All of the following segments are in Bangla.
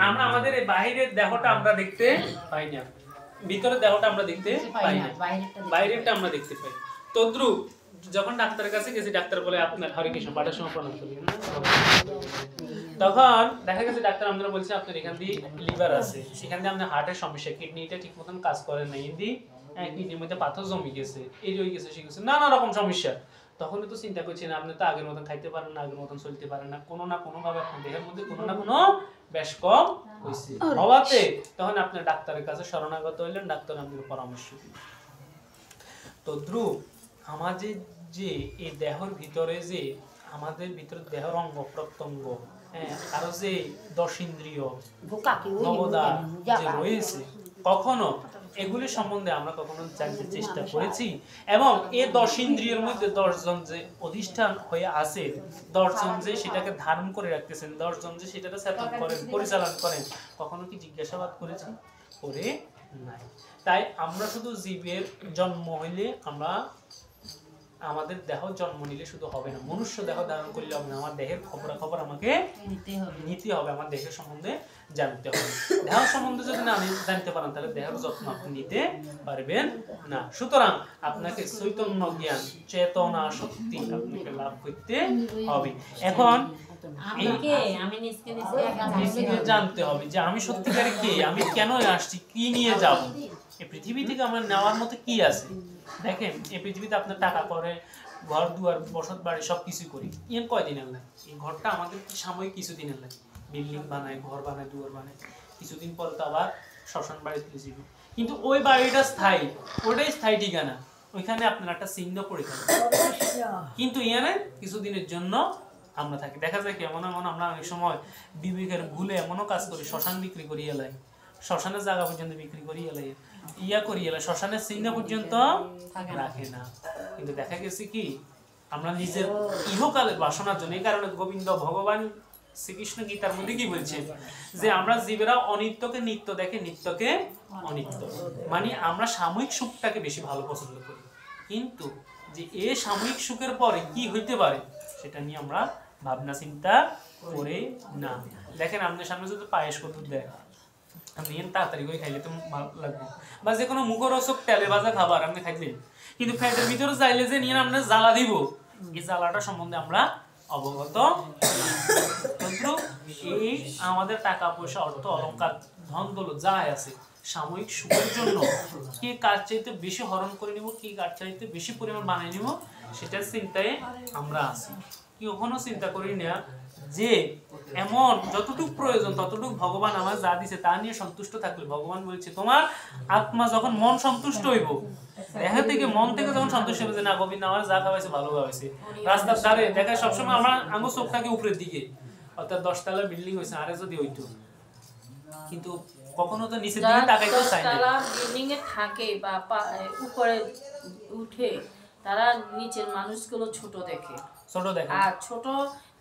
আমরা আমাদের এই বাহিরের দেহটা আমরা দেখতে পাই না, ভিতরের দেহটা আমরা দেখতে পাই না, বাইরেরটা আমরা দেখতে পাই। তদ্রুপ যখন ডাক্তারের কাছে গেছি, ডাক্তার বলে আপনার হরে কৃষ্ণ পাঠার সময় প্রণাম করবেন না, তখন দেখা গেছে ডাক্তার আমাদের বলছে আপনার এখান দিয়ে লিভার আছে, সেখান দিয়ে আপনার হার্টের সমস্যা, কিডনিটা ঠিক মতন কাজ করে না, এদি কিডনির মধ্যে পাথর জমে গেছে, এই হয়ে গেছে, সে গেছে নানা রকম সমস্যা। তখন তো চিন্তা করছি না, আপনি তো আগের মতন খাইতে পারেন না, আগের মতন চলতে পারেন না, কোনো না কোনো ভাবে আপনার দেহের মধ্যে কোনো না কোনো বেশ কম হয়েছে হওয়াতে তখন আপনার ডাক্তারের কাছে শরণাগত হইলেন, ডাক্তার আপনার পরামর্শ দিলেন। তো ধ্রুব আমাদের যে এই দেহের ভিতরে যে আমাদের ভিতরে দেহের অঙ্গ প্রত্যঙ্গ, আরো যে 10 ইন্দ্রিয় নবদা যে রয়েছে, কখনো এগুলি সম্বন্ধে আমরা কখনো জানতে চেষ্টা করেছি? এবং এই 10 ইন্দ্রিয়ের মধ্যে 10 জন যে অধিষ্ঠান হয়ে আছে, 10 জন যে সেটাকে ধারণ করে রাখতেছেন, 10 জন যে সেটাকে সেটল করেন, পরিচালনা করেন, কখনো কি জিজ্ঞাসাবাদ করেছি? করে নাই। তাই আমরা শুধু জীবের জন্ম হইলে আমরা, আমাদের দেহ জন্ম নিলে শুধু হবে না, মনুষ্য দেহ ধারণ করলে হবে না, আমার দেহের খবর আমাকে নিতে হবে, আমার দেহের সম্বন্ধে জানতে হবে। দেহ সম্বন্ধে যদি না জানতে পারেন তাহলে দেহের যত্ন আপনি নিতে পারবেন না। সুতরাং আপনাকে চৈতন্য জ্ঞান, চেতনা শক্তি আপনাকে লাভ করতে হবে। এখন নিজেকে জানতে হবে যে আমি সত্যিকারে কে, আমি কেন আসছি, কি নিয়ে যাব, এই পৃথিবী থেকে আমার নেওয়ার মতো কি আছে। দেখেন এই পৃথিবীতে আপনার টাকা করে ঘর দুয়ার বসত বাড়ি সবকিছু করি, এর কয়দিনের লাগে? এই ঘরটা আমাদের সাময়িক কিছুদিনের লাগে, বিল্ডিং বানায়, ঘর বানায়, দুয়ার বানায়, কিছুদিন পর তো আবার শ্মশান বাড়িতে যাবে, কিন্তু ওই বাড়িটা স্থায়ী, ওটাই স্থায়ী ঠিকানা, ওইখানে আপনার একটা চিহ্ন পড়ে থাকে। কিন্তু ইয়ানে কিছুদিনের জন্য আমরা থাকি। দেখা যায় কেমন এমন আমরা অনেক সময় বিবেকের ভুলে এমনও কাজ করি, শ্মশান বিক্রি করি এলাই, শ্মশানের জায়গা পর্যন্ত বিক্রি করি এলাই, করি এলাই, শ্মশানের চিহ্ন পর্যন্ত রাখে না। কিন্তু দেখা গেছে কি আমরা নিজের ইহকালের বাসনার জন্য, এই কারণে গোবিন্দ ভগবান শ্রীকৃষ্ণ গীতার মধ্যে কি বলছে যে আমরা জীবেরা অনিত্যকে নিত্য দেখে, নিত্যকে অনিত্য, মানে আমরা সাময়িক সুখটাকে বেশি ভালো পছন্দ করি, কিন্তু যে এই সাময়িক সুখের পরে কি হইতে পারে সেটা নিয়ে আমরা ভাবনা চিন্তা করে না। দেখেন আপনার সামনে যদি পায়েস কদুর দেয়, আপনি তাড়াতাড়ি করে খাইলে তো ভালো লাগবে, বা যে কোনো মুখরোচক তেলে ভাজা খাবার আপনি খাইলেন, কিন্তু ফ্যাটের ভিতরে চাইলে যে নিয়ে আমরা জ্বালা দিব, এই জ্বালাটা সম্বন্ধে আমরা অবগত। এই আমাদের টাকা পয়সা, অর্থ অলংকার, ধন দৌলত যা আছে সাময়িক সুখের জন্য কে কার চাইতে বেশি হরণ করে নিব, কে কার চাইতে বেশি পরিমাণ বানিয়ে নিব, সেটার চিন্তায় আমরা আছি। কখনো চিন্তা করি না যে এমন যতটুকু প্রয়োজন ততটুকু ভগবান আমার যা দিছে তা নিয়ে সন্তুষ্ট থাকলে, ভগবান বলছে তোমার আত্মা যখন মন সন্তুষ্ট হইব, দেখা থেকে মন থেকে যখন সন্তুষ্ট হবে যে না গোবিন্দ আমার যা খাওয়াইছে ভালো খাওয়াইছে, রাস্তার ধারে দেখা সবসময় আমার আঙুল চোখ থাকে উপরের দিকে, অর্থাৎ 10 তলা বিল্ডিং হয়েছে, আরে যদি হইতো, কিন্তু কখনো তো নিচের দিকে তাকাইতে চায় না। 10 তলা বিল্ডিং এ থাকে বা উপরে উঠে, তারা নিচের মানুষগুলো ছোট দেখে, আর ছোট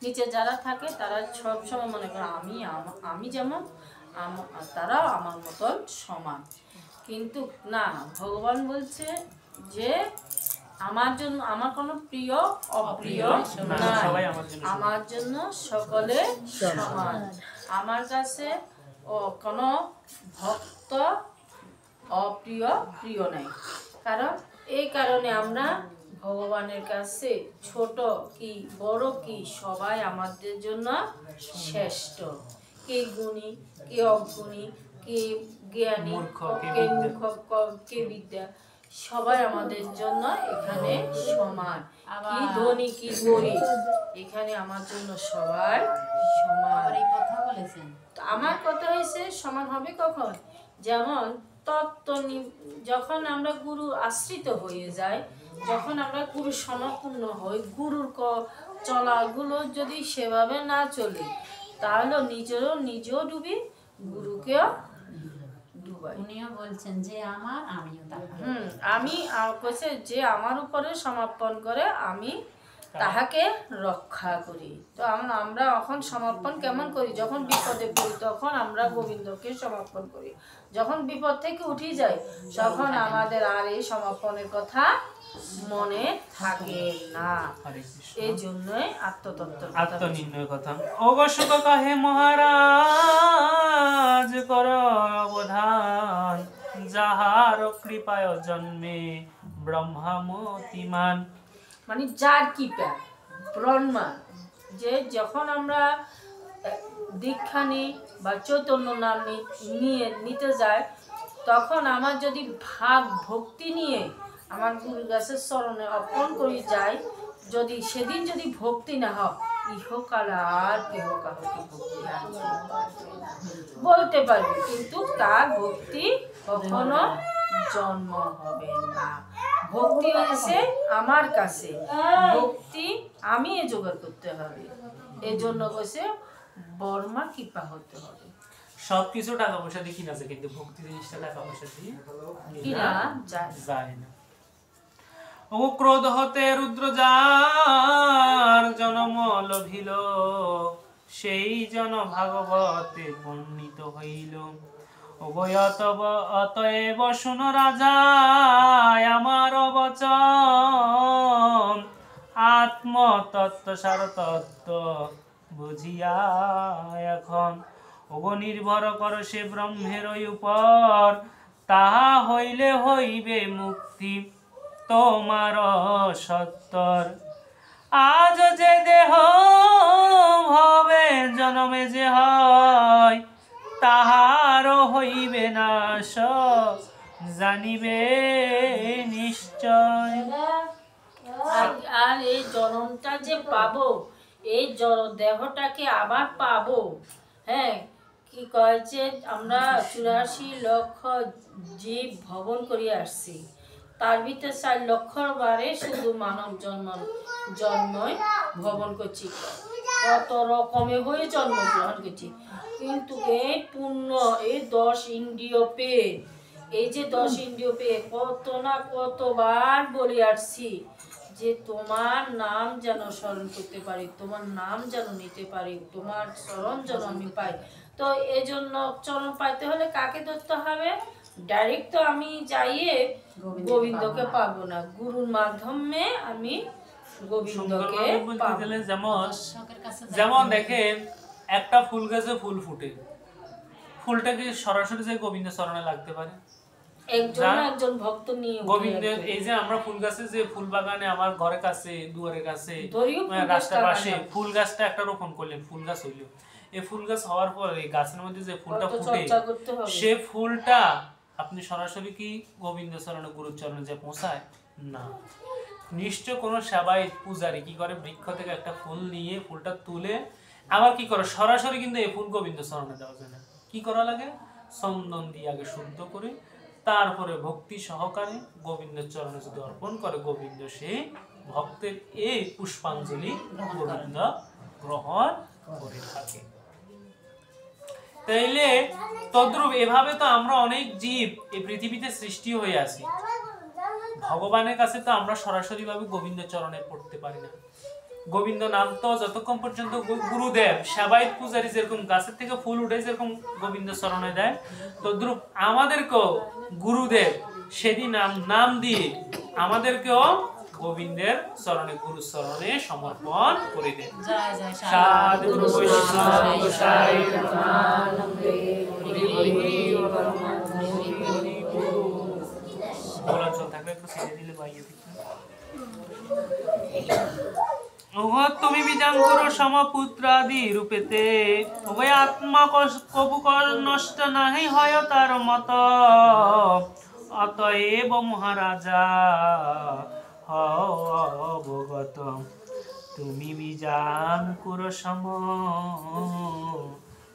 নিচে যারা থাকে তারা সব সময় মনে করে আমি যেমন তারাও আমার মতন সমান। কিন্তু না, ভগবান বলছে যে আমার জন্য আমার কোনো প্রিয় অপ্রিয় নাই, আমার জন্য সকলে সমান, আমার কাছে কোনো ভক্ত অপ্রিয় প্রিয় নাই। কারণ এই কারণে আমরা ভগবানের কাছে ছোট কি বড় কি সবাই আমাদের জন্য শ্রেষ্ঠ, কে গুণী কে অজ্ঞানী, কে জ্ঞানী কে মূর্খ কে বিদ্যা, সবাই আমাদের জন্য এখানে সমান, কি ধনী কি গরিব এখানে আমার জন্য সবাই সমান। আমার কথা হয়েছে সমান হবে কখন, যেমন তত্ত্ব যখন আমরা গুরু আশ্রিত হয়ে যাই, যখন আমরা গুরু সমপূর্ণ হই, গুরুর চলাগুলো যদি সেভাবে না চলে তাহলে নিজেও ডুবি, গুরুকেও ডুবাই। উনিও বলছেন যে আমার আমিও আমি কইছে যে আমার উপরে সমর্পণ করে আমি তাহাকে রক্ষা করি। তো আমরা এখন সমর্পণ কেমন করি, যখন বিপদে পড়ি তখন আমরা গোবিন্দকে সমর্পণ করি, যখন বিপদ থেকে উঠে যাই তখন আমাদের আর এই সমর্পণের কথা মনে থাকে না। এই জন্যই আত্মতত্ত্ব আত্মনির্ণয়ের কথা অবশ্য কাহে মহারাজ কৃপায় জন্মে ব্রহ্মমতিমান। মানে যার কৃপা ব্রহ্মা, যে যখন আমরা দীক্ষা নিই বা চৈতন্য নাম নিতে যাই, তখন আমার যদি ভাব ভক্তি নিয়ে আমার গুরু গাছের চরণে অর্পণ করে যাই, যদি সেদিন যদি ভক্তি না হয়, ইহকাল আর ইহকাল ভক্তি বলতে পারবে, কিন্তু তার ভক্তি কখনো জন্ম হবে না। ভক্তি হচ্ছে আমার কাছে, ভক্তি আমি জোগাড় করতে হবে। এজন্য কইছে বর্মা কৃপা হতে হবে। সবকিছু টাকা পয়সা দিয়ে কিনা যায়, কিন্তু ভক্তি জিনিসটা টাকা পয়সা দিয়ে কিনা যায় না। ও ক্রোধ হতে রুদ্র যার জনম লভিল, সেই জন ভাগবতে বর্ণিত হইল। অতএব শুন রাজা আমার বচন, আত্মতত্ত্ব সারতত্ত্ব বুঝিয়া এখন। ওগো নির্ভর কর সে ব্রহ্মের উপর, তাহা হইলে হইবে মুক্তি তোমার সত্তর। আজ যে দেহ ভবে জনমে যে হয়, তাহারও হইবে নাশ জানিবে নিশ্চয়। আর এই জনমটা যে পাবো, এই দেহটাকে আবার পাবো। হ্যাঁ, কি কয় যে আমরা 84 লক্ষ জীব ভবন করিয়া আসছি, তার ভিতরে 4 লক্ষ বারে শুধু মানব জন্মই ভবন করছি, কত রকমে হয়ে জন্মগ্রহণ করছি। কিন্তু এই পুণ্য, এই 10 ইন্দ্রিয় পেয়ে, এই যে 10 ইন্দ্রিয় পেয়ে কত না কতবার বলে আসছি যে তোমার নাম যেন স্মরণ করতে পারি, তোমার নাম যেন নিতে পারি, তোমার চরণ যেন আমি পাই। তো এই জন্য চরণ পাইতে হলে কাকে ধরতে হবে? ডাইরেক্ট তো আমি যাইয়ে গোবিন্দকে পাবো না, গুরুর মাধ্যমে আমি গোবিন্দকে পাবো। যেমন দেখেন, একটা ফুল গাছে ফুল ফুটে, ফুলটা কি সরাসরি যে গোবিন্দ চরণে লাগতে পারে? একজন ভক্ত নিয়ে গোবিন্দের এই যে আমরা ফুল গাছে, যে ফুল বাগানে আমার ঘরের কাছে, দুয়ারের কাছে, রাস্তার পাশে ফুল গাছটা একটা রোপণ করলেন, ফুল গাছ হইলো। এই ফুল গাছ হওয়ার পর এই গাছের মধ্যে যে ফুলটা ফুটে, সে ফুলটা আপনি সরাসরি কি গোবিন্দ চরণে, গুরুর চরণে যে পৌঁছায় না। নিশ্চয় কোন সেবাই পূজারী কি করে, বৃক্ষ থেকে একটা ফুল নিয়ে ফুলটা তুলে আবার কি করে সরাসরি, কিন্তু এই ফুল গোবিন্দ চরণে দেওয়া যায় না। কি করা লাগে? চন্দন দিয়ে আগে শুদ্ধ করে তারপরে ভক্তি সহকারে গোবিন্দের চরণে যদি অর্পণ করে, গোবিন্দ সেই ভক্তের এই পুষ্পাঞ্জলি গোবিন্দ গ্রহণ করে থাকে। তাইলে তদ্রূপ এভাবে তো আমরা অনেক জীব এই পৃথিবীতে সৃষ্টি হয়ে আছি। ভগবানের কাছে তো আমরা সরাসরি ভাবে গোবিন্দ চরণে পড়তে পারি না। গোবিন্দ নাম তো যতক্ষণ পর্যন্ত গুরুদেব সেবায়ত পূজারী যেরকম গাছের থেকে ফুল উঠে যেরকম গোবিন্দ চরণে দেয়, তদ্রূপ আমাদেরকেও গুরুদেব সেদিন নাম দিয়ে আমাদেরকেও গোবিন্দের চরণে, গুরু চরণে সমর্পণ করে দেন। সাধু গুরু বৈষ্ণব গোসাই বলাচল থাকলে একটু ছেড়ে দিলে বাইয়ে দিতে। তুমি বিজাঙ্কুর সমপুত্রাদি রূপেতে, ওই আত্মা কবু নষ্ট নাহি হয় তার মত। অতএব মহারাজা অবগত, তুমি বিজাঙ্কুর সম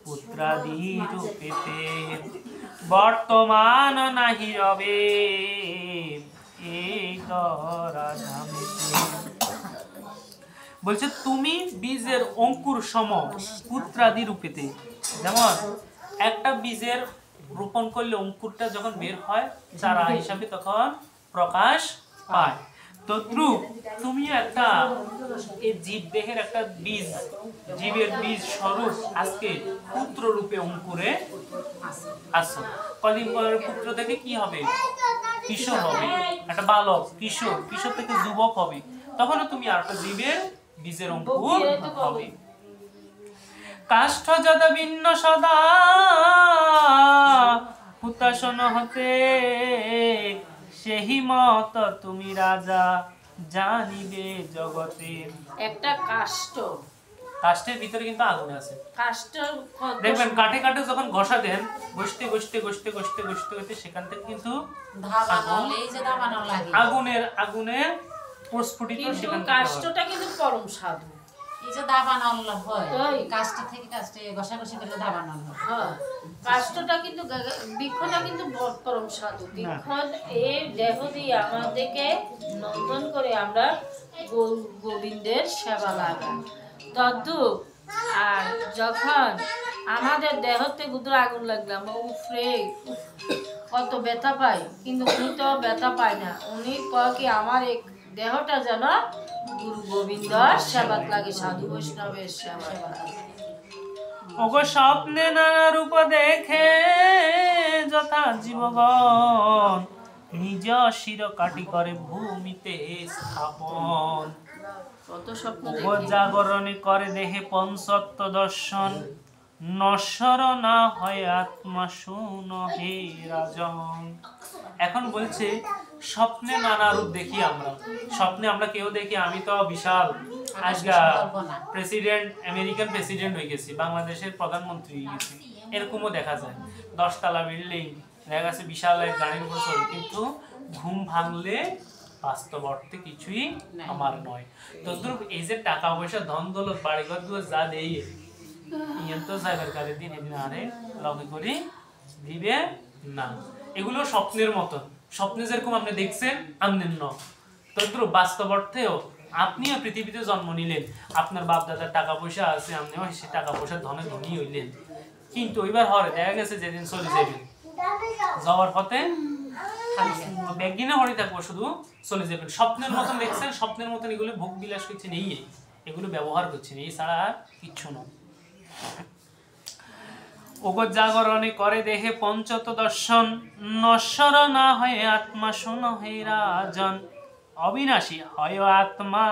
পুত্রাদি রূপেতে, বর্তমান নাহি রবে এই তরা ধামেতে। বলছে তুমি বীজের অঙ্কুর সম পুত্রাদি রূপেতে। যেমন একটা বীজের রোপণ করলে অঙ্কুরটা যখন বের হয় চারা হিসাবে তখন প্রকাশ পায়, তদ্রূপ তুমি একটা এই জীব দেহের একটা বীজ, জীবের বীজ স্বরূপ আজকে পুত্র রূপে অঙ্কুরে আসো। কদিন পরে পুত্র থেকে কি হবে? কিশোর হবে, একটা বালক, কিশোর, কিশোর থেকে যুবক হবে, তখন তুমি আর একটা জীবের বীজের অঙ্কুর হবে। কাষ্ঠ যদা ভিন্ন সদা হুতাসন হতে, সেই মত তুমি রাজা জানিবে জগতে। একটা কাষ্ঠ, কাষ্ঠের ভিতরে কিন্তু আগুন আছে। কাষ্ঠ দেখবেন কাঠে কাঠে যখন ঘষা দেন, ঘষতে ঘষতে ঘষতে ঘষতে ঘষতে ঘষতে সেখান থেকে কিন্তু আগুনের প্রস্ফুটিত সেখান থেকে কাষ্ঠটা কিন্তু পরম সাধু। এই যে দাবানল হয়, কাষ্ঠ থেকে কাষ্ঠে ঘষাঘষি করলে দাবানল হয়। হ্যাঁ, কাষ্ঠটা কিন্তু বৃক্ষটা কিন্তু পরম সাধু। বৃক্ষ এই দেহ দিয়ে আমাদেরকে নন্দন করে আমরা গোবিন্দের সেবা লাগাই তদ্রুপ। আর যখন আমাদের দেহতে গুদুর আগুন লাগলাম উফরে কত ব্যথা পাই, কিন্তু উনি তো ব্যথা পায় না। উনি কয় কি আমার এই দেহটা যেন গুরু গোবিন্দর সেবাত লাগে, সাধু বৈষ্ণবের সেবা। ওগো স্বপ্নে নানা রূপ দেখে যথা জীবগণ, নিজ শির কাটি করে ভূমিতে স্থাপন। ওগো জাগরণে করে দেহে পঞ্চত্ব দর্শন, নশ্বর না হয় আত্মা শুন হে রাজন। এখন বলছে স্বপ্নে নানা রূপ দেখি আমরা। স্বপ্নে আমরা কেউ দেখি আমি তো বিশাল আজকা প্রেসিডেন্ট, আমেরিকান প্রেসিডেন্ট হয়ে গেছি, বাংলাদেশের প্রধানমন্ত্রী হয়ে গেছি, এরকমও দেখা যায়। 10 তলা বিল্ডিং, দেখা গেছে বিশাল এক গাড়ির উপর চড়ি, কিন্তু ঘুম ভাঙলে বাস্তব অর্থে কিছুই আমার নয়। তদ্রুপ এই যে টাকা পয়সা ধন দৌলত বাড়িঘর দুয়ার যা দেই ইয়ান তো যাইবার কালে দিনে দিনে আরে লগে করি দিবে না। এগুলো স্বপ্নের মতন। স্বপ্নে যেরকম আপনি দেখছেন আমনেন ন, তদ্রুপ বাস্তব অর্থেও আপনিও পৃথিবীতে জন্ম নিলেন, আপনার বাপ দাদার টাকা পয়সা আছে, আপনিও সে টাকা পয়সার ধনে ধনী হইলেন, কিন্তু ওইবার হরে দেখা গেছে যেদিন চলে যাবেন, যাওয়ার পথে ব্যাগিনে হরে থাকবো, শুধু চলে যাবেন। স্বপ্নের মতন দেখছেন, স্বপ্নের মতন এগুলো ভোগ বিলাস করছেন, এই এগুলো ব্যবহার করছেন, এই ছাড়া আর কিচ্ছু নয়। ওগো জাগরণে করে দেহে পঞ্চত দর্শন, নশ্বর না হয় আত্মা শুন হে রাজন। অবিনাশী হয় আত্মা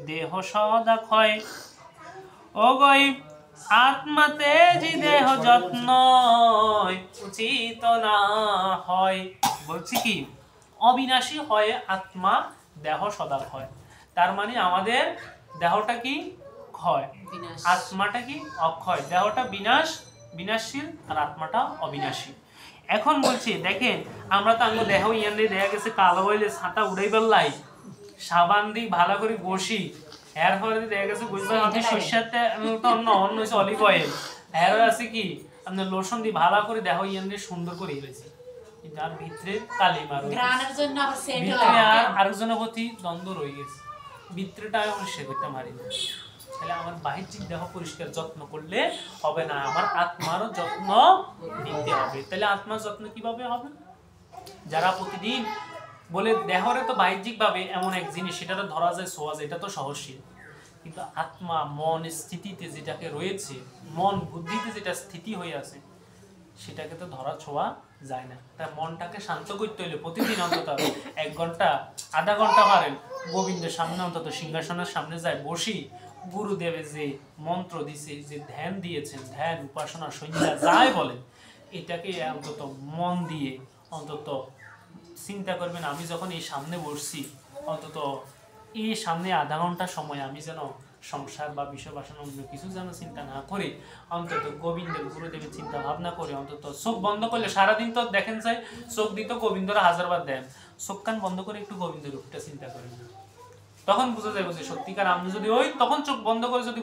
দেহ সদা ক্ষয়, ওগো আত্মাতে যে দেহ যত্ন উচিত না হয়। বলছি কি অবিনাশী হয় আত্মা, দেহ সদা ক্ষয়। তার মানে আমাদের দেহটা কি ক্ষয়, আত্মাটা কি অক্ষয়। দেহটা বিনাশশীল আর আত্মাটা অবিনাশী। এখন বলছি দেখেন আমরা তো আঙ্গ দেহ ইয়ান দেখা গেছে কালো হইলে ছাতা উড়াই বেললাই, সাবান দিয়ে ভালো করে বসি, হেয়ার ফলে দেখা গেছে বুঝবেন আপনি সরষেতে অন্য অন্য হচ্ছে অলিভ অয়েল, হেয়ার আছে কি আপনার লোশন দিয়ে ভালো করে দেহ ইয়ান সুন্দর করে রয়েছে, কিন্তু আর ভিতরে কালি মারো ভিতরে আর আরেকজনের প্রতি দ্বন্দ্ব রয়ে গেছে, ভিতরেটা সে করতে মারি না। তাহলে আমার বাহ্যিক দেহ পরিষ্কার যত্ন করলে হবে না, আমার আত্মারও যত্ন নিতে হবে। তাহলে আত্মার যত্ন কিভাবে হবে? যারা প্রতিদিন বলে দেহরে তো বাহ্যিক ভাবে এমন এক জিনিস, সেটা তো ধরা যায় ছোঁয়া যায়, এটা তো সহজশীল, কিন্তু আত্মা মন স্থিতিতে যেটাকে রয়েছে, মন বুদ্ধিতে যেটা স্থিতি হয়ে আছে, সেটাকে তো ধরা ছোঁয়া যায় না। তাই মনটাকে শান্ত করতে হলে প্রতিদিন অন্তত 1 ঘন্টা আধা ঘন্টা পারেন গোবিন্দের সামনে, অন্তত সিংহাসনের সামনে যায় বসি, গুরুদেবে যে মন্ত্র দিছে, যে ধ্যান দিয়েছেন, ধ্যান উপাসনা সন্ধ্যা যাই বলেন, এটাকে অন্তত মন দিয়ে অন্তত চিন্তা করবেন, আমি যখন এই সামনে বসছি অন্তত এই সামনে আধা ঘন্টা সময় আমি যেন সংসার বা বিষয় বাসনা অন্য কিছু যেন চিন্তা না করে অন্তত গোবিন্দের গুরুদেবের চিন্তা ভাবনা করে অন্তত চোখ বন্ধ করলে, সারাদিন তো দেখেন যায় চোখ দিত গোবিন্দরা 1000 বার দেন, চোখ কান বন্ধ করে একটু গোবিন্দের রূপটা চিন্তা করেন, তখন বুঝা যাবে যে সত্যিকার আপনি যদি ওই তখন চোখ বন্ধ করে যদি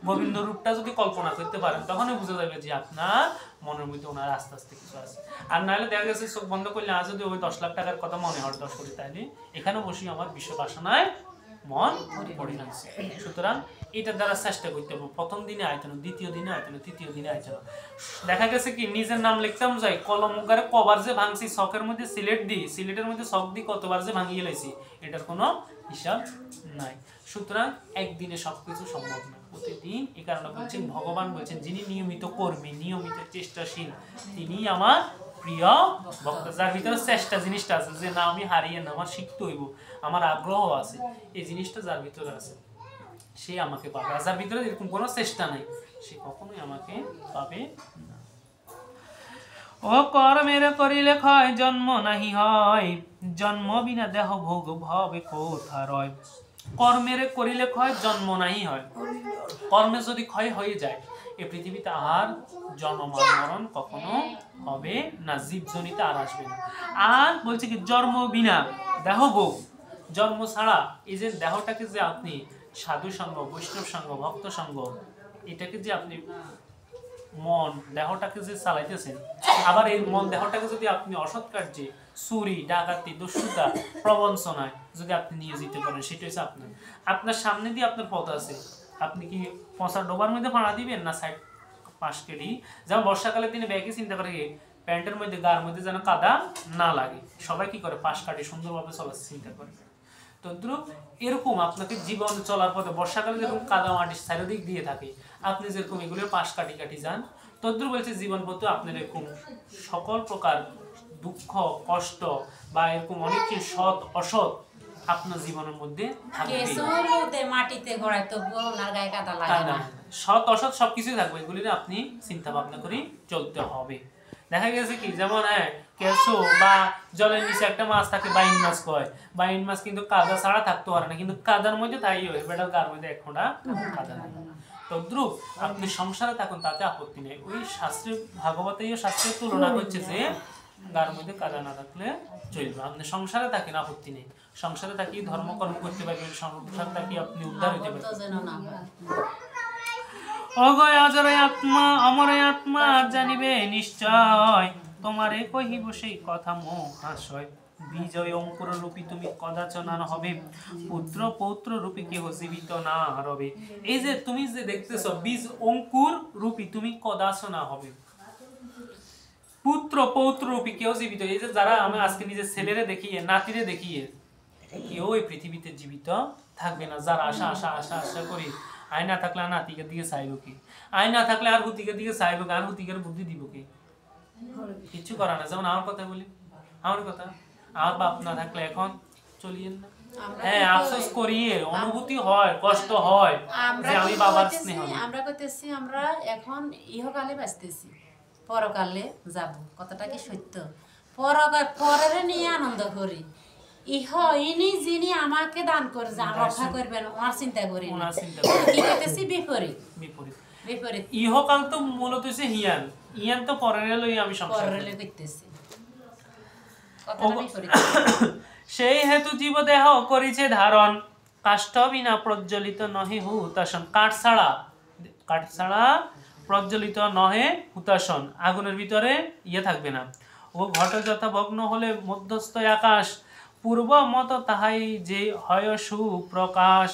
গোবিন্দ রূপটা যদি কল্পনা করতে পারেন, তখনই বুঝা যাবে যে আপনার মনের মধ্যে ওনার আস্তে আস্তে কিছু আছে। আর নাহলে দেখা গেছে চোখ বন্ধ করলে আজ যদি ওই 10 লাখ টাকার কথা মনে হয় 10 কোটি, তাইলে এখানে বসে আমার বিশ্ব বাসনায় মন পড়ে যাচ্ছে। সুতরাং এটা দ্বারা চেষ্টা করতে হবে, প্রথম দিনে আইতেন, দ্বিতীয় দিনে আইতেন, তৃতীয় দিনে আইতেন। দেখা গেছে কি নিজের নাম লিখতাম যাই, কলম উগারে কবার যে ভাঙছি, শখের মধ্যে সিলেটের মধ্যে শখ দিয়ে কতবার যে ভাঙিয়ে লাইছি, এটার কোনো হিসাব নাই। সুতরাং একদিনে সবকিছু সম্ভব না, প্রতিদিন। এই কারণে বলছেন ভগবান বলছেন যিনি নিয়মিত কর্মী, নিয়মিত চেষ্টাশীল, তিনি আমার প্রিয় ভক্ত। যার ভিতরে চেষ্টা জিনিসটা আছে, যে না আমি হারিয়ে না, আমার শিখতে হইব, আমার আগ্রহ আছে, এই জিনিসটা যার ভিতরে আছে সে আমাকে পাবে। আর যার ভিতরে এরকম কোনো চেষ্টা নাই, সে কখনোই আমাকে পাবে না। ও কর্মের করিলে ক্ষয় জন্ম নাহি হয়, জন্ম বিনা দেহ ভোগ ভবে কোথা রয়। কর্মের করিলে ক্ষয় জন্ম নাহি হয়, কর্মে যদি ক্ষয় হয়ে যায় এই পৃথিবীতে আর জন্ম মরণ কখনো হবে না, জীবজনিতে আর আসবে না। আর বলছে কি জন্ম বিনা দেহ ভোগ, জন্ম ছাড়া এই যে দেহটাকে যে আপনি সাধু সঙ্গ, বৈষ্ণব সঙ্গ, ভক্ত সঙ্গ, এটাকে যে আপনি মন দেহটাকে যে চালাইতেছেন, আবার এই মন দেহটাকে যদি আপনি অসৎ কার্যে চুরি, ডাকাতি, দুষ্টতা, প্রবঞ্চনায় যদি আপনি নিয়োজিত করেন, সেটা হচ্ছে আপনার আপনার সামনে দিয়ে আপনার পথ আছে, আপনি কি পচা ডোবার মধ্যে ভাড়া দিবেন না সাইড পাশ কেটে, যেমন বর্ষাকালে তিনি ব্যাগে চিন্তা করে প্যান্টের মধ্যে গার মধ্যে যেন কাদা না লাগে, সবাই কি করে পাশ কাটে সুন্দরভাবে চলার চিন্তা করে। তদ্রুপ এরকম আপনাকে জীবন চলার পথে বর্ষাকালে যেরকম কাদা মাটি চারিদিক দিয়ে থাকে, আপনি যেরকম এগুলোর পাশ কাটি কাটি যান, তদ্রুপ বলছে জীবন পথে আপনার এরকম সকল প্রকার দুঃখ কষ্ট বা এরকম অনেক কিছু সৎ অসৎ আপনার জীবনের মধ্যে থাকবে, মাটিতে গড়ায় তো ওনার গায়ে কাদা লাগে না, সৎ অসৎ সবকিছুই থাকবে, এগুলি আপনি চিন্তা ভাবনা করে চলতে হবে। দেখা গেছে কি যেমন কেঁচো বা জলের নিচে একটা মাছ থাকে বাইন মাছ কয়, বাইন মাছ কিন্তু কাদা ছাড়া থাকতে পারে না, কিন্তু কাদার মধ্যে তাই হয়, বেটার গার মধ্যে এক ফোঁটা কাদা নেই। তদ্রুপ আপনি সংসারে থাকুন তাতে আপত্তি নেই, ওই শাস্ত্রে ভাগবত শাস্ত্রের তুলনা করছে যে গার মধ্যে কাদা না থাকলে চলবে, আপনি সংসারে থাকেন আপত্তি নেই, সংসারে থাকি ধর্মকর্ম করতে পারবেন, সংসারে থাকি আপনি উদ্ধার হইতে পারবেন। অগয় অজরে আত্মা অমরে আত্মা জানিবে নিশ্চয়, তোমারে কহিব সেই কথা মহাশয়। বিজয় অঙ্কুর রূপী তুমি কদাচনা হবে, পুত্র পৌত্র রূপী কেহ জীবিত না রবে। এই যে তুমি যে দেখতেছ বীজ অঙ্কুর রূপী তুমি কদাচনা হবে, পুত্র পৌত্র রূপী কেউ জীবিত, এই যে যারা আমি আজকে নিজের ছেলেরে দেখিয়ে নাতিরে দেখিয়ে কেউ এই পৃথিবীতে জীবিত থাকবে না, যার আশা আশা আশা আশা করি আয় না থাকলে আর নাতিকের দিকে চাইব কি, আয় না থাকলে আর হুতিকের দিকে চাইব কি, আর হুতিকের বুদ্ধি দিব কি, কিছু করা না। যেমন আমার কথা বলি, আমার কথা, আমার বাপ না থাকলে এখন চলিয়েন না, হ্যাঁ আফসোস করিয়ে অনুভূতি হয়, কষ্ট হয় যে আমি বাবার স্নেহ। আমরা কইতেছি আমরা এখন ইহকালে বাঁচতেছি, পরকালে যাব, কথাটা কি সত্য? পরের নিয়ে আনন্দ করি, ইনি যিনি আমাকে দান করে রক্ষা করবেন ওনার চিন্তা করি, কি করতেছি বিপরীত বিপরীত বিপরীত। ইহকাল তো মূলত হচ্ছে হিয়ান, ইয়ান তো পরের লই আমি সংসার করতেছি, সেই হেতু জীব দেহ করিছে ধারণ, কাষ্ঠ বিনা প্রজ্বলিত নহে হুতাসন। কাঠ ছাড়া প্রজ্বলিত নহে হুতাসন, আগুনের ভিতরে ইয়ে থাকবে না। ও ঘট যথা ভগ্ন হলে মধ্যস্থ আকাশ, পূর্ব মত তাহাই যে হয় সুপ্রকাশ।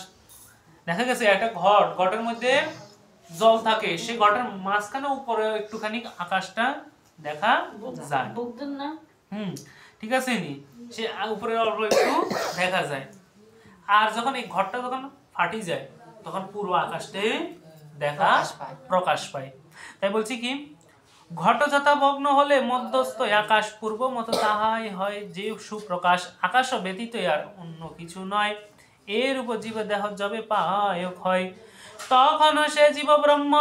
দেখা গেছে একটা ঘটের মধ্যে জল থাকে, সে ঘটের মাঝখানে উপরে একটুখানি আকাশটা দেখা যায়, ঠিক আছে নি, সে উপরে অল্প একটু দেখা যায়। আর যখন এই ঘরটা যখন ফাটি যায় তখন পুরো আকাশটাই দেখা প্রকাশ পায়। তাই বলছি কি ঘট যথা ভগ্ন হলে মধ্যস্থ আকাশ, পূর্ব মত তাহাই হয় যে সুপ্রকাশ। আকাশ ব্যতীত আর অন্য কিছু নয়, এর উপর জীব দেহ যবে পায় হয়, তখন সে জীব ব্রহ্ম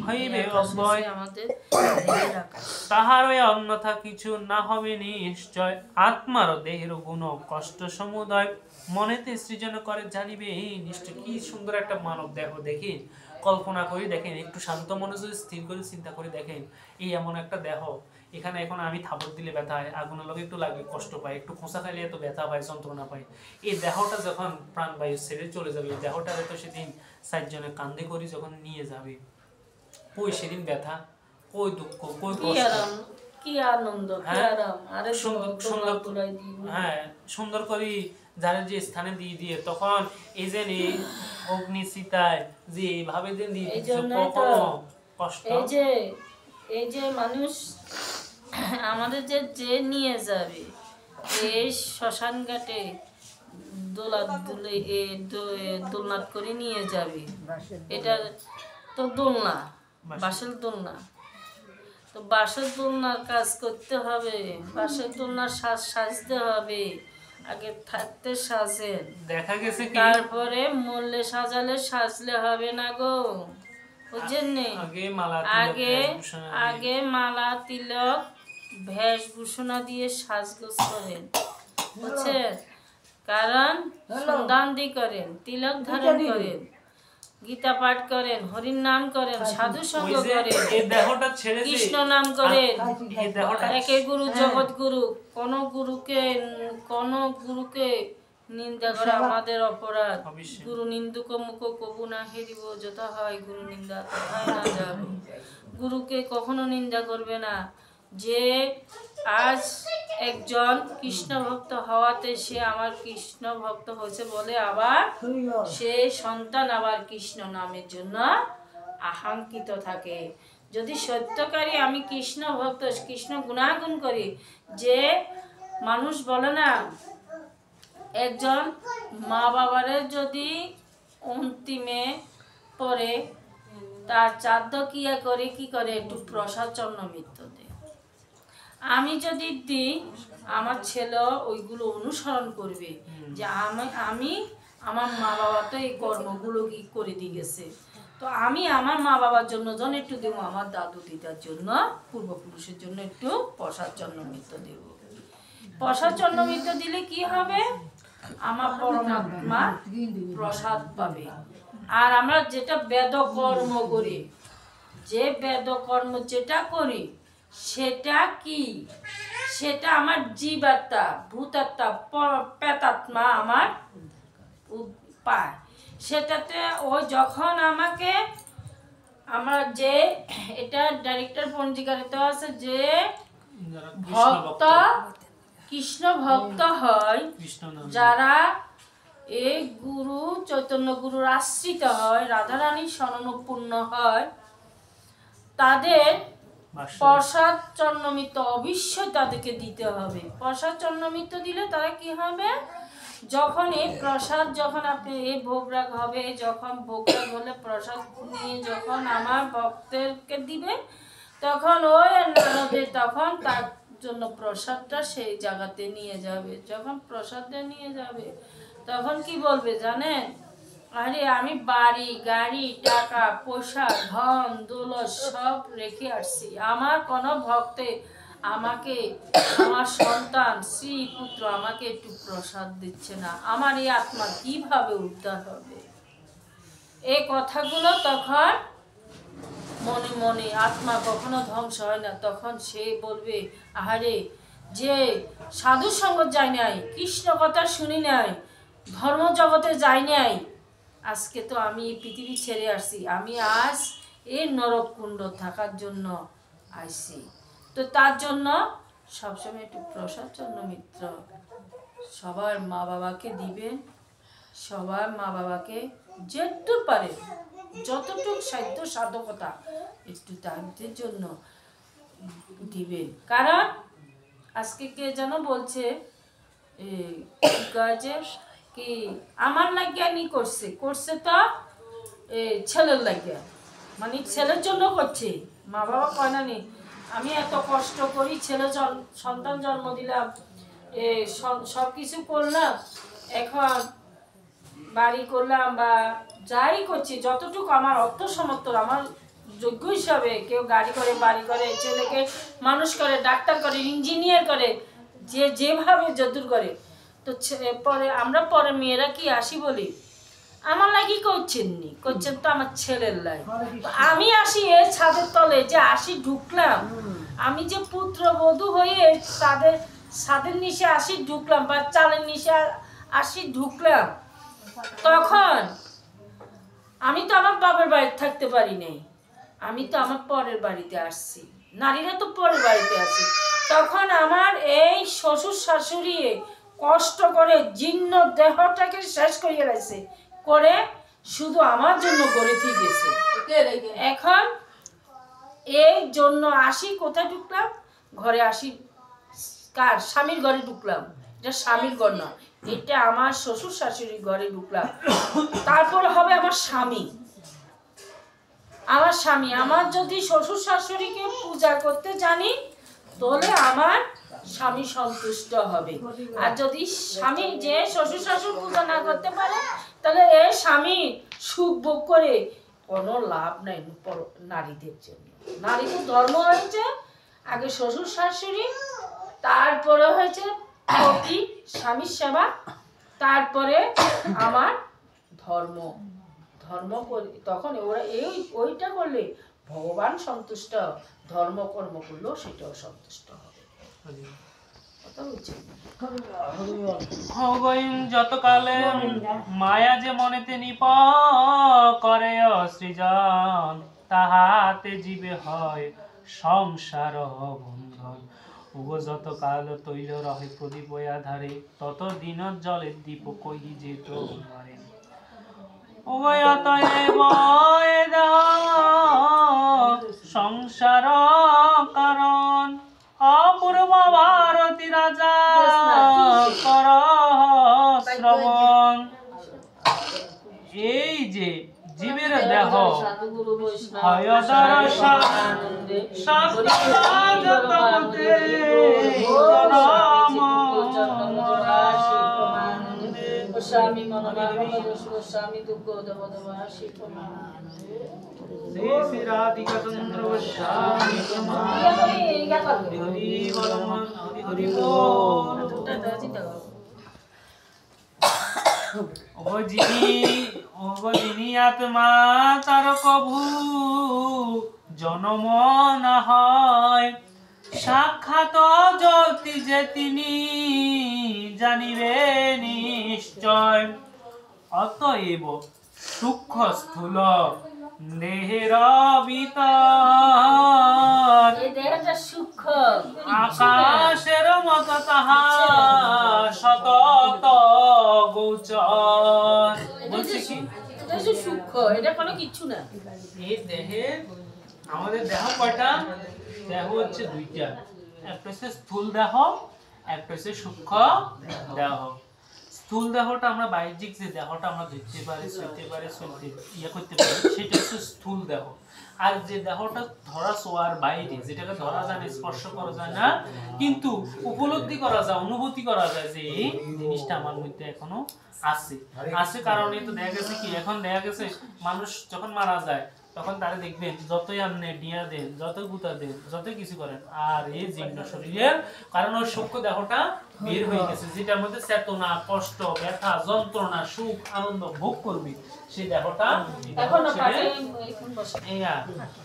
হইবে অব্যয়, তাহার অন্যথা কিছু না হবে নিশ্চয়। আত্মার দেহের গুণ কষ্ট সমুদয়, মনেতে সৃজন করে জানিবে নিশ্চয়। কি সুন্দর একটা মানব দেহ দেখেন, কল্পনা করে দেখেন, একটু শান্ত মনোযোগ স্থির করে চিন্তা করে দেখেন, এই এমন একটা দেহ, এখানে এখন আমি থাপড় দিলে ব্যথা হয়, আগুনের লগে একটু লাগলে কষ্ট পায়, একটু খোঁচা খাইলে এত ব্যথা পায়, যন্ত্রণা পায়। এই দেহটা যখন প্রাণবায়ু ছেড়ে চলে যাবে, দেহটা তো সেদিন 4 জনে কান্দে করি যখন নিয়ে যাবে, কই সেদিন ব্যথা, কই দুঃখ, কই কষ্ট, কি আনন্দ, কি আরাম, আরে সুন্দর করে যারা যে স্থানে দিয়ে দিয়ে তখন এই যে অগ্নি চিতায় যে এইভাবে যে কষ্ট, এই যে মানুষ আমাদের যে নিয়ে যাবে এই শ্মশান ঘাটে দোলনাথ করে নিয়ে যাবে, এটা তো দোলনা, বাঁশের দোলনা, তো বাঁশের দোলনার কাজ করতে হবে, বাঁশের দোলনার সাজতে হবে, আগে থাকতে সাজেন, দেখা গেছে তারপরে মরলে সাজলে হবে না গো, বুঝছেননি? আগে মালা তিলক বেশভূষণা দিয়ে সাজগোজ করেন, বুঝছেন? কারণ সন্ধান্দি করেন, তিলক ধারণ করেন, গীতা পাঠ করেন, হরির নাম করেন, সাধু সঙ্গ করেন, কৃষ্ণ নাম করেন। একে গুরু জগৎ গুরু। কোন গুরুকে নিন্দা করা আমাদের অপরাধ। গুরু নিন্দুক মুখ কবু না হেরিব, যথা হয় গুরু নিন্দা তথায় না যাব। গুরুকে কখনো নিন্দা করবে না। যে আজ একজন কৃষ্ণ ভক্ত হওয়াতে সে আমার কৃষ্ণ ভক্ত হয়েছে বলে আবার সে সন্তান আবার কৃষ্ণ নামের জন্য আকাঙ্ক্ষিত থাকে। যদি সত্যকারী আমি কৃষ্ণ ভক্ত, কৃষ্ণ গুণাগুণ করি, যে মানুষ বলে না একজন মা বাবারে যদি অন্তিমে পরে তার চাঁদ কিয়া করে কি করে একটু প্রসাদ চন্ন মৃত্যু দেয়। আমি যদি দিই আমার ছেলে ওইগুলো অনুসরণ করবে যে আমি আমার মা বাবা তো এই কর্মগুলো কি করে দিয়ে গেছে, তো আমি আমার মা বাবার জন্য যখন একটু দেবো, আমার দাদু দিদার জন্য পূর্বপুরুষের জন্য একটু প্রসাদ চন্ন মৃত্যু দেব। প্রসাদ চন্ন মৃত্যু দিলে কি হবে? আমার পরমাত্মা প্রসাদ পাবে। আর আমরা যেটা বেদ কর্ম করি, যে বেদ কর্ম যেটা করি সেটা কি? সেটা আমার জীবাত্মা, ভূতাত্মা, প্রেতাত্মা আমার পায়। সেটাতে ও যখন আমাকে আমরা যে এটা ডাইরেক্টর পঞ্জিকারিত আছে যে ভক্ত কৃষ্ণ ভক্ত হয়, যারা এই গুরু চৈতন্য গুরুর আশ্রিত হয়, রাধারানীর শরণাপন্ন হয়, তাদের প্রসাদ চন্নমিত্র অবশ্যই তাদেরকে দিতে হবে। প্রসাদ চন্নমিত্র দিলে তারা কি হবে? যখন এই প্রসাদ যখন আপনি এই ভোগরাগ হবে, যখন ভোগরাগ হলে প্রসাদ নিয়ে যখন আমার ভক্তদেরকে দিবে, তখন ওই নারদের তখন তার জন্য প্রসাদটা সেই জায়গাতে নিয়ে যাবে। যখন প্রসাদটা নিয়ে যাবে তখন কি বলবে জানেন? আরে আমি বাড়ি গাড়ি টাকা পয়সা ধন দৌলত সব রেখে আসছি, আমার কোনো ভক্তে আমাকে, আমার সন্তান স্ত্রী পুত্র আমাকে একটু প্রসাদ দিচ্ছে না, আমার এই আত্মা কিভাবে উদ্ধার হবে? এই কথাগুলো তখন মনে মনে, আত্মা কখনো ধ্বংস হয় না। তখন সে বলবে আহারে, যে সাধু সঙ্গ যায় নাই, কৃষ্ণ কথা শুনি নাই, ধর্ম জগতে যাই নাই, আজকে তো আমি পৃথিবী ছেড়ে আসছি, আমি আজ এই নরক কুণ্ড থাকার জন্য আসছি। তো তার জন্য সবসময় একটু প্রসাদ চন্দ্র মিত্র সবার মা বাবাকে দিবেন। সবার মা বাবাকে যেটুকু পারে, যতটুকু সাধ্য সাধকতা একটু তাদের জন্য দিবেন। কারণ আজকে কে যেন বলছে কি আমার লাগিয়া নি করছে তো ছেলের লাগিয়া, মানে ছেলের জন্য করছে। মা বাবা কয় না নি আমি এত কষ্ট করি, ছেলে সন্তান জন্ম দিলাম, সব কিছু করলাম, এখন বাড়ি করলাম বা যাই করছি, যতটুকু আমার অর্থ সমর্থ আমার যোগ্য হিসাবে, কেউ গাড়ি করে বাড়ি করে, ছেলেকে মানুষ করে, ডাক্তার করে, ইঞ্জিনিয়ার করে, যে যেভাবে যদুর করে। তো পরে আমরা পরে মেয়েরা কি আসি বলি আমার লাগি করছেন তো আমার ছেলের লাগে। আমি আসি এই ছাদের তলে যে আসি ঢুকলাম, আমি যে পুত্রবধূ হয়ে তাদের ছাদের নিচে আসি ঢুকলাম বা চালের নিচে আসি ঢুকলাম, তখন আমি তো আমার বাবার বাড়িতে থাকতে পারি নাই, আমি তো আমার পরের বাড়িতে আসছি, নারীরা তো পরের বাড়িতে আসি। তখন আমার এই শ্বশুর শাশুড়ি কষ্ট করে জীর্ণ দেহটাকে শেষ করিয়ে রাখছে, করে শুধু আমার জন্য গড়ে দিয়ে গেছে। এখন এই জন্য আসি কোথায় ঢুকলাম? ঘরে আসি, কার? স্বামীর ঘরে ঢুকলাম। এটা স্বামীর ঘর না, এটা আমার শ্বশুর শাশুড়ির ঘরে ঢুকলাম। তারপরে হবে আমার স্বামী। আমার যদি শ্বশুর শাশুড়িকে পূজা করতে জানি তাহলে আমার স্বামী সন্তুষ্ট হবে। আর যদি স্বামী যে শ্বশুর শাশুড়ি পূজা না করতে পারে তাহলে এই স্বামী সুখ ভোগ করে কোনো লাভ নাই নারীদের জন্য। নারীদের ধর্ম হয়েছে আগে শ্বশুর শাশুড়ি, তারপরে হয়েছে পতি স্বামীর সেবা, তারপরে আমার ধর্ম করি। তখন ওরা ওইটা করলে ভগবান সন্তুষ্ট, ধর্ম কর্ম করলেও সেটাও সন্তুষ্ট হবে। কথা বুঝছেন? যতকালে মায়া যে মনেতে নিপ করে সৃজন, তাহাতে জীবে হয় সংসার বন্ধন। উগো যত কাল তৈল রহে প্রদীপ আধারে, তত দিন জলের দীপ কহি যেত মারে। উভয় অতএব সংসার কারণ, অপূর্ব ভারতী রাজা কর শ্রবণ। এই যে জীবের দেহ হয় দর্শন, স্বামী স্বামী দুঃখ দেব দেব হাসি শ্রী রাধিকা চন্দ্র গোস্বামী হরি বল হরি বল। ও যিনি আত্মা তার কভু জনম না হয়, সাক্ষাৎ জ্যোতি যে তিনি জানিবে নিশ্চয়। অতএব সূক্ষ্ম স্থূল দেহের ভিতর, আকাশের মত তাহা সতত গোচর। বলছি কি সূক্ষ্ম, এটা কোনো কিছু না। এই দেহে, আমাদের দেহ কয়টা? দেহ হচ্ছে দুইটা, একটা হচ্ছে স্থূল দেহ, একটা হচ্ছে সূক্ষ্ম দেহ। স্থূল দেহটা আমরা বাহ্যিক যে দেহটা আমরা দেখতে পারি, চলতে পারি, করতে পারি, সেটা হচ্ছে স্থূল দেহ। আর যে দেহটা ধরা ছোঁয়ার বাইরে, যেটাকে ধরা যায় না, স্পর্শ করা যায় না, কিন্তু উপলব্ধি করা যায়, অনুভূতি করা যায় যে এই জিনিসটা আমার মধ্যে এখনো আছে কারণে তো দেখা গেছে কি, এখন দেখা গেছে মানুষ যখন মারা যায় তখন তারা দেখবেন যতই আপনি ডিয়া দেন, যতই গুতা দেন, যতই কিছু করেন, আর এই জীর্ণ শরীরের কারণ ওই সূক্ষ্ম দেহটা বের হয়ে গেছে, যেটার মধ্যে চেতনা, কষ্ট, ব্যথা, যন্ত্রণা, সুখ, আনন্দ ভোগ করবে, সেই দেহটা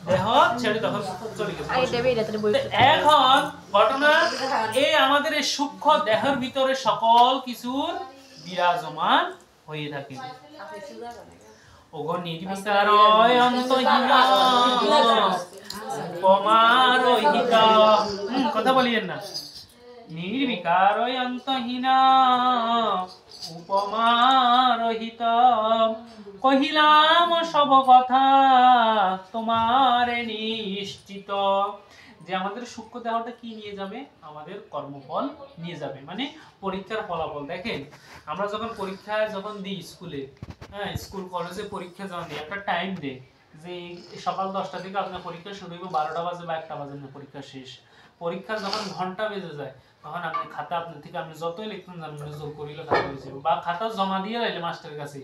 দেহ ছেড়ে তখন চলে গেছে। এখন ঘটনা এই আমাদের এই সূক্ষ্ম দেহের ভিতরে সকল কিছুর বিরাজমান হয়ে থাকে। ওগো নির্বিকার অন্তহীন উপমারহিত, কথা বলিয়েন না, নির্বিকার অন্তহীন উপমারহিত, কহিলাম সব কথা তোমার নিশ্চিত। যে আমাদের সূক্ষ্ম দেহটা কি নিয়ে যাবে? আমাদের কর্মফল নিয়ে যাবে, মানে পরীক্ষার ফলাফল। দেখেন আমরা যখন পরীক্ষায় যখন দিই স্কুলে, হ্যাঁ, স্কুল কলেজে পরীক্ষা যখন দিই, একটা টাইম দেয় যে সকাল 10টা থেকে আপনার পরীক্ষা শুরু হবে, 12টা বাজে বা 1টা বাজে না পরীক্ষা শেষ। পরীক্ষা যখন ঘন্টা বেজে যায় তখন আপনি খাতা আপনার থেকে আপনি যতই লিখতেন জানেন জোর করিলে খাতা হয়েছে, বা খাতা জমা দিয়ে রাখলে মাস্টারের কাছে,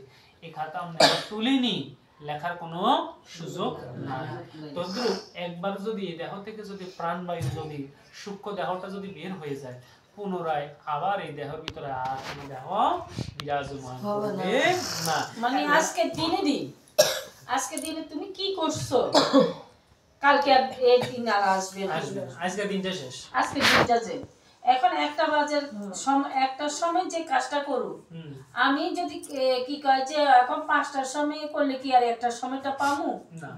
এই খাতা আমরা তুলিনি, লেখার কোনো সুযোগ নাই। তদ্রুপ একবার যদি দেহ থেকে যদি প্রাণবায়ু যদি সূক্ষ্ম দেহটা যদি বের হয়ে যায়, পুনরায় আবার এই দেহের ভিতরে আর কোনো দেহ বিরাজমান হবে না। মানে আজকে দিনে তুমি কি করছো, কালকে এই দিন আর আসবে না, আজকে দিনটা শেষ, আজকে দিনটা যে এখন 1টা বাজে একটার সময় যে কাজটা করু, আমি যদি কি কয় যে এখন 5টার সময় করলে কি আর 1টার সময়টা পামু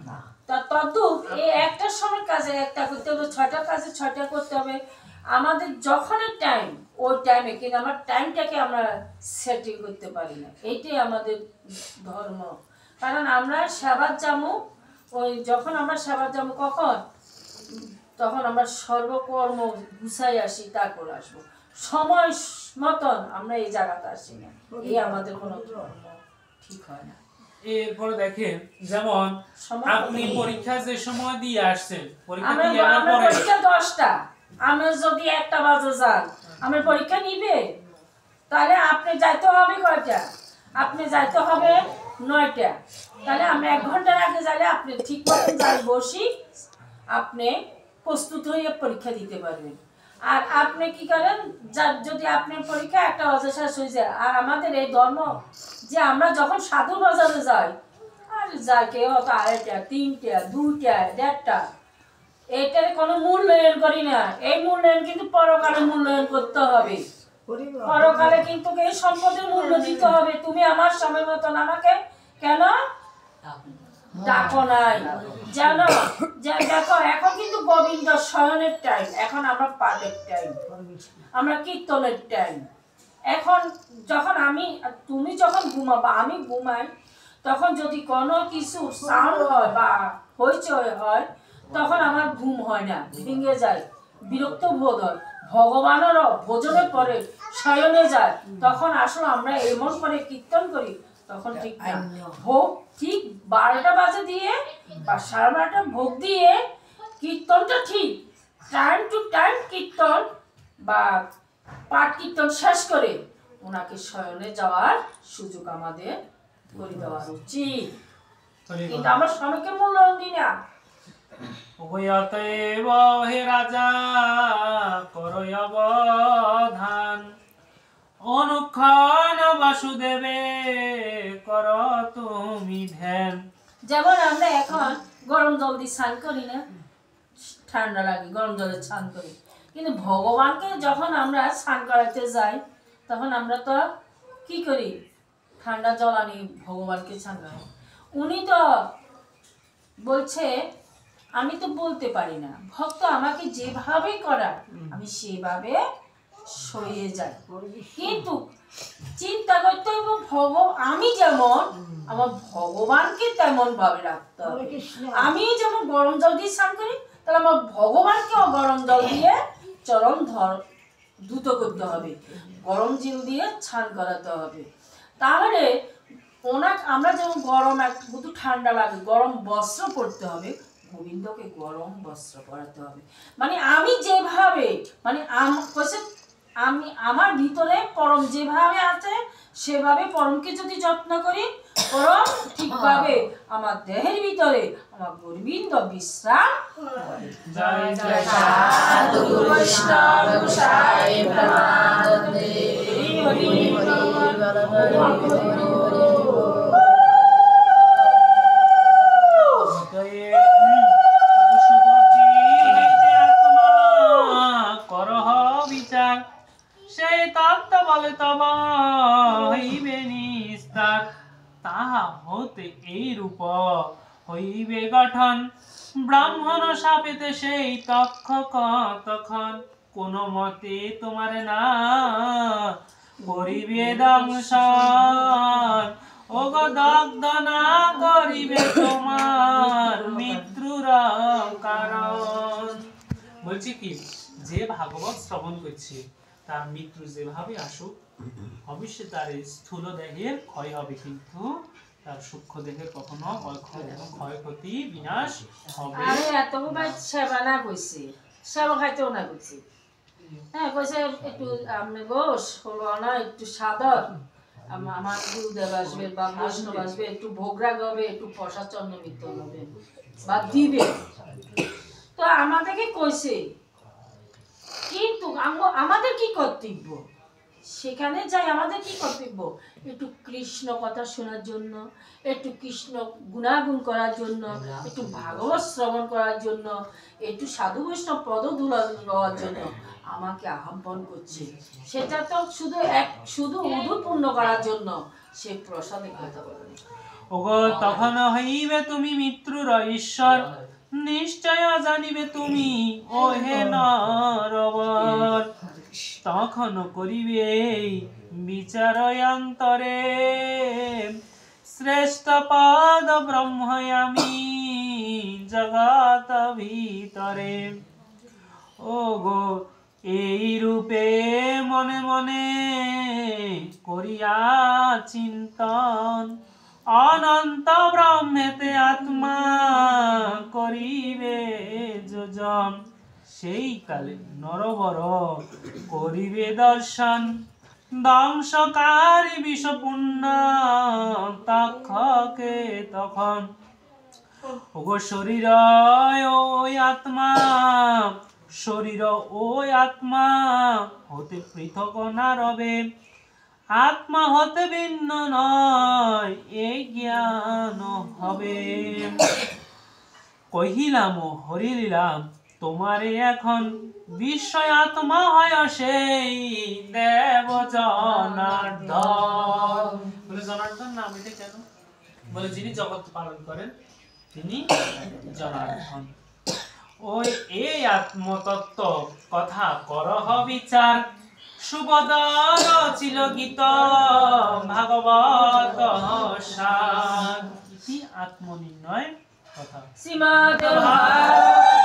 না। তদ্রুপ এই 1টার সময় কাজে 1টা করতে হবে, 6টার কাজে 6টা করতে হবে। আমাদের যখনই টাইম, ওই টাইমে কিন্তু আমার টাইমটাকে আমরা সেটিং করতে পারি না, এইটাই আমাদের ধর্ম। কারণ আমরা সেবার যাবো, ওই যখন আমরা সেবার যাবো কখন, তখন আমরা সর্বকর্ম গুছাই আসি, তারপর আসবো, সময় মতন আমরা এই জায়গাতে আসি না, এই আমাদের কোনো ধর্ম ঠিক হয় না। এরপরে দেখেন যেমন আপনি পরীক্ষা যে সময় দিয়ে আসছেন, পরীক্ষা দিয়ে আসার পরে 10টা, আমি যদি 1টা বাজে যান, আমার পরীক্ষা নিবে, তাহলে আপনি যাইতে হবে কয়টা? আপনি যাইতে হবে 9টা, তাহলে আমরা 1 ঘন্টার আগে যাইলে আপনি ঠিক মতন যাই বসি, আপনি প্রস্তুত হয়ে পরীক্ষা দিতে পারবেন। আর আপনি কি করেন, যদি আপনার পরীক্ষা 1টা বাজে শেষ হয়ে যায়, আর আমাদের এই ধর্ম যে আমরা যখন সাধু বাজারে যাই, আর যাই কেউ তো 2.5টা 3টা 2টা 1.5টা, এটার কোনো মূল্যায়ন করি না। এই মূল্যায়ন কিন্তু পরকালে মূল্যায়ন করতে হবে। পরকালে কিন্তু এই সম্পদের মূল্য দিতে হবে। তুমি আমার সময় মতন আমাকে কেন ডাকো নাই জানো? যে দেখো এখন কিন্তু গোবিন্দ শয়নের টাইম, এখন আমরা পাঠের টাইম, আমরা কীর্তনের টাইম। এখন যখন তুমি যখন ঘুমাবা, আমি ঘুমাই, তখন যদি কোনো কিছু সাউন্ড হয় বা হইচই হয়, তখন আমার ঘুম হয় না, ভেঙে যায়, বিরক্ত বোধ হয়। ভগবানেরও ভোজনের পরে শয়নে যায়, তখন আসলে আমরা এমন করে কীর্তন করি, তখন ঠিক না। ভোগ ঠিক 12টা বাজে দিয়ে বা 12:30টা ভোগ দিয়ে কীর্তনটা ঠিক টাইম টু টাইম কীর্তন বা পাঠ কীর্তন শেষ করে ওনাকে শয়নে যাওয়ার সুযোগ আমাদের করে দেওয়া উচিত। কিন্তু আমার স্বামীকে মূল্যায়ন দিই না। অতএব হে রাজা করয় অবধান, অনুক্ষণ বাসুদেবে কর তুমি ধ্যান। যেমন আমরা এখন গরম জল দিয়ে স্নান করি না, ঠান্ডা লাগে গরম জলে স্নান করি, কিন্তু ভগবানকে যখন আমরা স্নান করাতে যাই, তখন আমরা তো কি করি, ঠান্ডা জল আনি ভগবানকে স্নান করাই। উনি তো বলছে আমি তো বলতে পারি না, ভক্ত আমাকে যেভাবে করায় আমি সেভাবে সয়ে যাই। কিন্তু চিন্তা করতে হবে আমি যেমন আমার ভগবানকে তেমন ভাবে রাখতে হবে। আমি যেমন গরম জল দিয়ে স্নান করি, তাহলে আমার ভগবানকেও গরম জল দিয়ে চরণ ধুত করতে হবে, গরম জল দিয়ে স্নান করাতে হবে। তাহলে আমরা যেমন গরম একটু ঠান্ডা লাগে, গরম বস্ত্র পরতে হবে, গোবিন্দকে গরম বস্ত্র পরাতে হবে। মানে আমি যেভাবে, মানে আমি আমার ভিতরে পরম যেভাবে আছে সেভাবে পরমকে যদি যত্ন করি, পরম ঠিকভাবে আমার দেহের ভিতরে আমার গোবিন্দ বিশ্রাম করে। জয় জয় সাধু বৈষ্ণব গোসাই প্রেমানন্দে হরি হরি করহ বিচার, সেই তত্ত্ব বলে তব হইবে নিস্তার। তাহা হতে এই রূপ হইবে গঠন, ব্রাহ্মণ শাপেতে সেই তখন কোন মতে তোমার না করিবে দংশন। ওগো দগ্ধ না করিবে তোমার মৃত্যুর কারণ। বলছি কি, যে ভাগবত শ্রবণ করছে তার মৃত্যু যেভাবে আসুক, অবশ্যই তার স্থূল দেহের ক্ষয় হবে, কিন্তু তার সূক্ষ্ম দেহের কখনো ক্ষয়ক্ষতি বিনাশ হবে। আমি এত সেবা না করছি, সেবা খাইতেও না করছি। হ্যাঁ কইছে একটু আমি গোস হলো না, একটু সাদর আমার গুরুদেব আসবে বা বৈষ্ণব আসবে, একটু ভোগরাগ হবে, একটু প্রসাদ চন্দ্র মিত্র হবে বা দিবে, তো আমাদেরকে কইছে। কিন্তু আমাদের কি কর্তব্য সেখানে যাই, আমাদের কি কর্তব্য, একটু কৃষ্ণ কথা শোনার জন্য, একটু কৃষ্ণ গুণাগুণ করার জন্য, একটু ভাগবত শ্রবণ করার জন্য, একটু সাধু বৈষ্ণব পদধূলা লওয়ার জন্য আমাকে আহ্বান করছে। সেটা তো শুধু উদুপূর্ণ করার জন্য সে প্রসাদের কথা বলে। ওগো তখন হইবে তুমি মৃত্যুর ঈশ্বর, নিশ্চয় জানিবে তুমি ও হে নরবর। তখন করিবে বিচার অন্তরে, শ্রেষ্ঠ পদ ব্রহ্ম আমি জগৎ ভিতরে। ওগো এই রূপে মনে মনে করিয়া চিন্তন, অনন্ত ব্রহ্মেতে আত্মা করিবে যোজন। সেই কালে নরবর করিবে দর্শন, ধ্বংসকারী বিষপূর্ণ তাক্ষকে তখন ওগো শরীর ওই আত্মা, শরীর ওই আত্মা হতে পৃথক না রবে, আত্মা হতে ভিন্ন নয় এই জ্ঞান হবে। কহিলাম ও হরিলাম তোমারে এখন, বিস্ময় আত্মা হয় সেই দেব জনার্দন। বলে জনার্দন নাম এটা কেন? বলে যিনি জগৎ পালন করেন তিনি জনার্দন। ওই এই আত্মতত্ত্ব কথা করহ বিচার, সুবদর ছিল গীত ভাগবত সার। ইতি আত্মনির্ণয় কথা। শ্রীমদ্ ভাগবত